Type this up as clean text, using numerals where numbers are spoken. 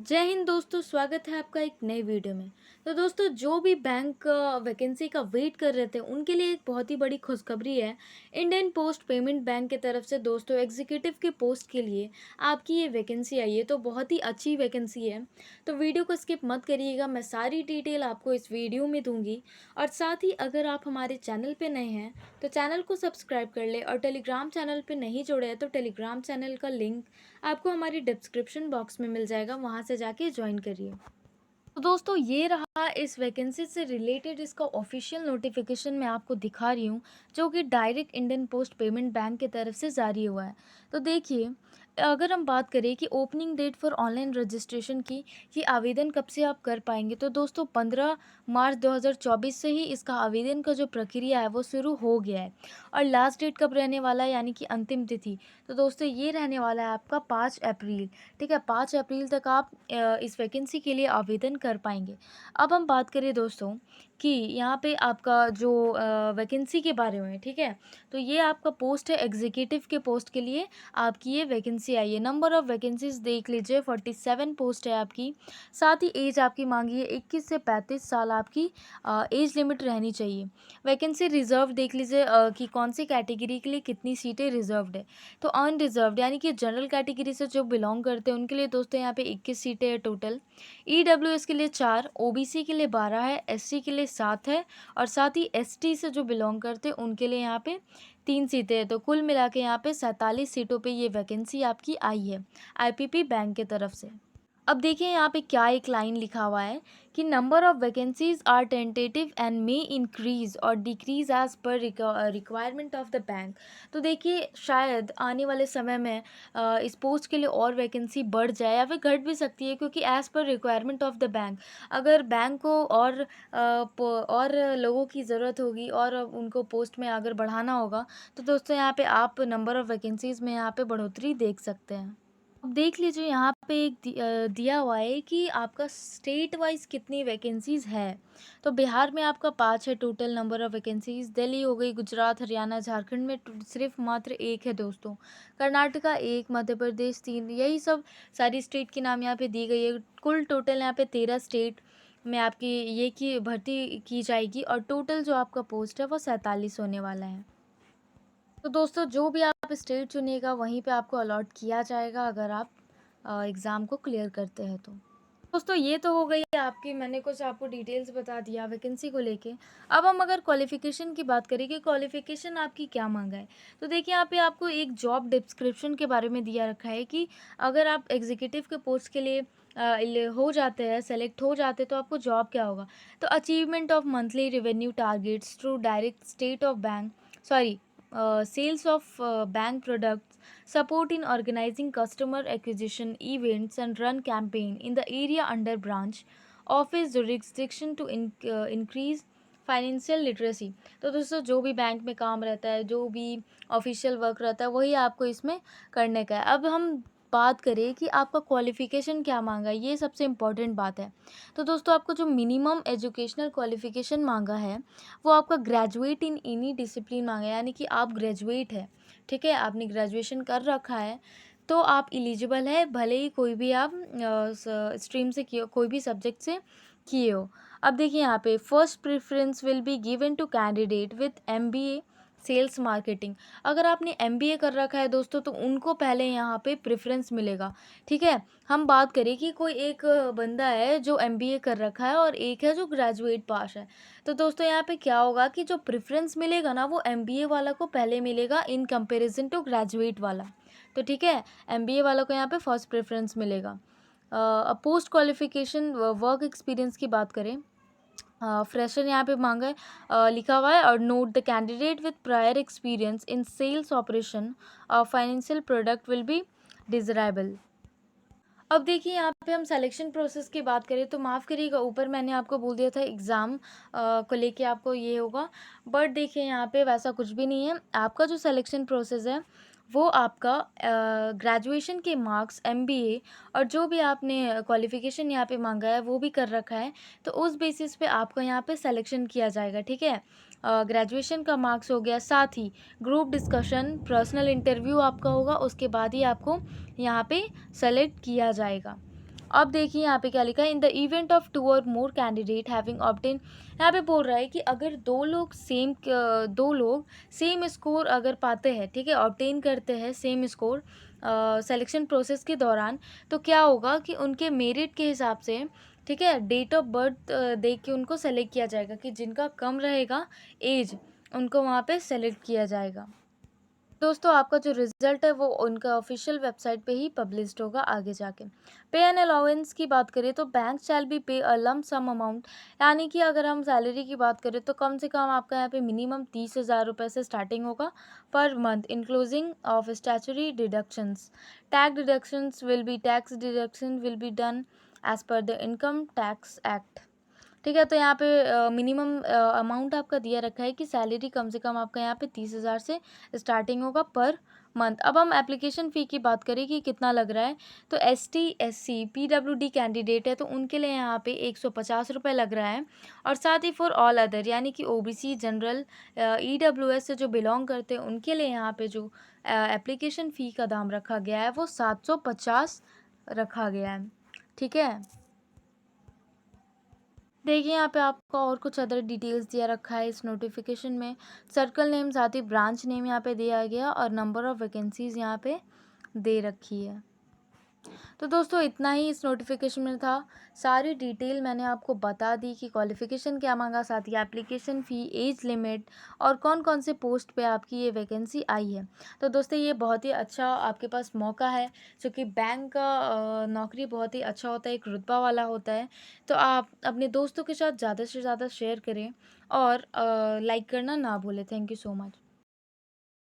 जय हिंद दोस्तों, स्वागत है आपका एक नए वीडियो में। तो दोस्तों, जो भी बैंक वैकेंसी का वेट कर रहे थे उनके लिए एक बहुत ही बड़ी खुशखबरी है। इंडियन पोस्ट पेमेंट बैंक की तरफ से दोस्तों एग्जीक्यूटिव के पोस्ट के लिए आपकी ये वैकेंसी आई है, तो बहुत ही अच्छी वैकेंसी है। तो वीडियो को स्किप मत करिएगा, मैं सारी डिटेल आपको इस वीडियो में दूंगी। और साथ ही अगर आप हमारे चैनल पे नए हैं तो चैनल को सब्सक्राइब कर ले, और टेलीग्राम चैनल पे नहीं जुड़े हैं तो टेलीग्राम चैनल का लिंक आपको हमारी डिस्क्रिप्शन बॉक्स में मिल जाएगा, वहाँ से जाके ज्वाइन करिए। तो दोस्तों, ये रहा इस वैकेंसी से रिलेटेड इसका ऑफिशियल नोटिफिकेशन मैं आपको दिखा रही हूँ, जो कि direct Indian post payment bank की तरफ से जारी हुआ है। तो देखिए, अगर हम बात करें कि opening date for online registration की, कि आवेदन कब से आप कर पाएंगे, तो दोस्तों 15 मार्च 2024 से ही इसका आवेदन का जो प्रक्रिया है वो शुरू हो गया है। और लास्ट डेट कब रहने वाला है, यानी कि अंतिम तिथि, तो दोस्तों ये रहने वाला है आपका 5 अप्रैल। ठीक है, 5 अप्रैल तक आप इस वैकेंसी के लिए आवेदन कर पाएंगे। अब हम बात करें दोस्तों कि यहाँ पे आपका जो वैकेंसी के बारे में, ठीक है, तो ये आपका पोस्ट है एग्जीक्यूटिव के पोस्ट के लिए आपकी ये वैकेंसी आई है। नंबर ऑफ़ वैकेंसीज देख लीजिए, 47 पोस्ट है आपकी। साथ ही एज आपकी मांगी है 21 से 35 साल आपकी एज लिमिट रहनी चाहिए। वैकेंसी रिजर्व देख लीजिए कि कौन सी कैटेगरी के लिए कितनी सीटें रिजर्व्ड है। तो अनरिजर्व्ड यानी कि जनरल कैटेगरी से जो बिलोंग करते हैं उनके लिए दोस्तों यहाँ पे 21 सीटें हैं टोटल। ईडब्ल्यूएस के लिए 4, ओबीसी के लिए 12 है, एससी के लिए 7 है, और साथ ही एसटी से जो बिलोंग करते हैं उनके लिए यहाँ पे 3 सीटें हैं। तो कुल मिला के यहाँ पे 47 सीटों पे ये वैकेंसी आपकी आई है आईपीपी बैंक की तरफ से। अब देखिए यहाँ पे क्या एक लाइन लिखा हुआ है कि number of vacancies are tentative and may increase और decrease as per requirement of the bank. तो देखिए, शायद आने वाले समय में इस पोस्ट के लिए और वैकेंसी बढ़ जाए या फिर घट भी सकती है, क्योंकि as per requirement of the bank अगर बैंक को और लोगों की ज़रूरत होगी और उनको पोस्ट में अगर बढ़ाना होगा, तो दोस्तों यहाँ पे आप नंबर ऑफ़ वैकेंसीज़ में यहाँ पे बढ़ोतरी देख सकते हैं। अब देख लीजिए, यहाँ पे एक दिया हुआ है कि आपका स्टेट वाइज कितनी वैकेंसीज़ है। तो बिहार में आपका 5 है total number of vacancies. Delhi हो गई, गुजरात, हरियाणा, झारखंड में सिर्फ मात्र 1 है दोस्तों। कर्नाटका 1, मध्य प्रदेश 3, यही सब सारी स्टेट के नाम यहाँ पे दी गई है। कुल टोटल यहाँ पे 13 स्टेट में आपकी ये की भर्ती की जाएगी, और टोटल जो आपका पोस्ट है वो 47 होने वाला है। तो दोस्तों, जो भी आप स्टेट चुनिएगा वहीं पे आपको अलॉट किया जाएगा, अगर आप एग्ज़ाम को क्लियर करते हैं तो। दोस्तों, ये तो हो गई आपकी, मैंने कुछ आपको डिटेल्स बता दिया वैकेंसी को लेके। अब हम अगर क्वालिफ़िकेशन की बात करें कि क्वालिफ़िकेशन आपकी क्या मांगा है, तो देखिए यहाँ पे आपको एक जॉब डिस्क्रिप्शन के बारे में दिया रखा है कि अगर आप एग्जीक्यूटिव के पोस्ट के लिए हो जाते हैं, सेलेक्ट हो जाते हैं, तो आपको जॉब क्या होगा। तो achievement of monthly revenue targets through direct state of bank, sorry, sales of bank products, support in organizing customer acquisition events and run campaign in the area under branch office jurisdiction to increase financial literacy. तो दोस्तों, जो भी bank में काम रहता है, जो भी ऑफिशियल वर्क रहता है, वही आपको इसमें करने का है। अब हम बात करें कि आपका क्वालिफ़िकेशन क्या मांगा है, ये सबसे इम्पॉर्टेंट बात है। तो दोस्तों, आपको जो मिनिमम एजुकेशनल क्वालिफ़िकेशन मांगा है वो आपका ग्रेजुएट इन एनी डिसिप्लिन मांगा है, यानी कि आप ग्रेजुएट है, ठीक है, आपने ग्रेजुएशन कर रखा है, तो आप एलिजिबल है, भले ही कोई भी आप स्ट्रीम से किए हो, कोई भी सब्जेक्ट से किए हो। अब देखिए यहाँ पे first preference will be given to candidate with MBA sales marketing. अगर आपने एमबीए कर रखा है दोस्तों, तो उनको पहले यहाँ पे प्रेफरेंस मिलेगा। ठीक है, हम बात करें कि कोई एक बंदा है जो एमबीए कर रखा है और एक है जो ग्रेजुएट पास है, तो दोस्तों यहाँ पे क्या होगा कि जो प्रेफरेंस मिलेगा ना, वो एमबीए वाला को पहले मिलेगा इन कंपैरिजन टू ग्रेजुएट वाला। तो ठीक है, एमबीए वाला को यहाँ पे फर्स्ट प्रेफरेंस मिलेगा। पोस्ट क्वालिफिकेशन वर्क एक्सपीरियंस की बात करें, फ्रेशर यहाँ पे मांगा है, लिखा हुआ है, और note the candidate with prior experience in sales operation financial product will be desirable. अब देखिए, यहाँ पे हम सिलेक्शन प्रोसेस की बात करें तो माफ़ करिएगा, ऊपर मैंने आपको बोल दिया था एग्ज़ाम को लेके आपको ये होगा, बट देखिए यहाँ पे वैसा कुछ भी नहीं है। आपका जो सिलेक्शन प्रोसेस है वो आपका ग्रेजुएशन के मार्क्स, एमबीए, और जो भी आपने क्वालिफ़िकेशन यहाँ पे मांगा है वो भी कर रखा है, तो उस बेसिस पे आपका यहाँ पे सिलेक्शन किया जाएगा। ठीक है, ग्रेजुएशन का मार्क्स हो गया, साथ ही ग्रुप डिस्कशन, पर्सनल इंटरव्यू आपका होगा, उसके बाद ही आपको यहाँ पे सेलेक्ट किया जाएगा। अब देखिए यहाँ पे क्या लिखा है, इन द इवेंट ऑफ 2 और मोर कैंडिडेट हैविंग ऑब्टेन, यहाँ पे बोल रहा है कि अगर 2 लोग सेम स्कोर अगर पाते हैं, ठीक है, ऑब्टेन करते हैं सेम स्कोर सिलेक्शन प्रोसेस के दौरान, तो क्या होगा कि उनके मेरिट के हिसाब से, ठीक है, डेट ऑफ बर्थ देख के उनको सेलेक्ट किया जाएगा, कि जिनका कम रहेगा एज, उनको वहाँ पे सेलेक्ट किया जाएगा। दोस्तों आपका जो रिजल्ट है वो उनका ऑफिशियल वेबसाइट पे ही पब्लिश्ड होगा आगे जाके। पे एंड अलाउंस की बात करें तो बैंक शैल बी पे अ लम सम अमाउंट, यानी कि अगर हम सैलरी की बात करें तो कम से कम आपका यहाँ पे मिनिमम 30,000 रुपये से स्टार्टिंग होगा per month, including of statutory deductions. Tax deduction will be done as per the income tax act. ठीक है, तो यहाँ पे मिनिमम अमाउंट आपका दिया रखा है कि सैलरी कम से कम आपका यहाँ पे 30,000 से स्टार्टिंग होगा पर मंथ। अब हम एप्लीकेशन फ़ी की बात करें कि कितना लग रहा है, तो ST SC PWD कैंडिडेट है तो उनके लिए यहाँ पे 150 रुपये लग रहा है। और साथ ही फॉर ऑल अदर यानी कि OBC जनरल EWS से जो बिलोंग करते हैं उनके लिए यहाँ पे जो एप्लीकेशन फ़ी का दाम रखा गया है वो 750 रखा गया है। ठीक है, देखिए यहाँ पे आपको और कुछ अदर डिटेल्स दिया रखा है इस नोटिफिकेशन में। सर्कल नेम साथ ही ब्रांच नेम यहाँ पे दिया गया और नंबर ऑफ़ वैकेंसीज़ यहाँ पे दे रखी है। तो दोस्तों इतना ही इस नोटिफिकेशन में था। सारी डिटेल मैंने आपको बता दी कि क्वालिफ़िकेशन क्या मांगा, साथ ही एप्लीकेशन फ़ी, एज लिमिट और कौन कौन से पोस्ट पे आपकी ये वैकेंसी आई है। तो दोस्तों ये बहुत ही अच्छा आपके पास मौका है, क्योंकि बैंक का नौकरी बहुत ही अच्छा होता है, एक रुतबा वाला होता है। तो आप अपने दोस्तों के साथ ज़्यादा से ज़्यादा शेयर करें और लाइक करना ना भूलें। Thank you so much.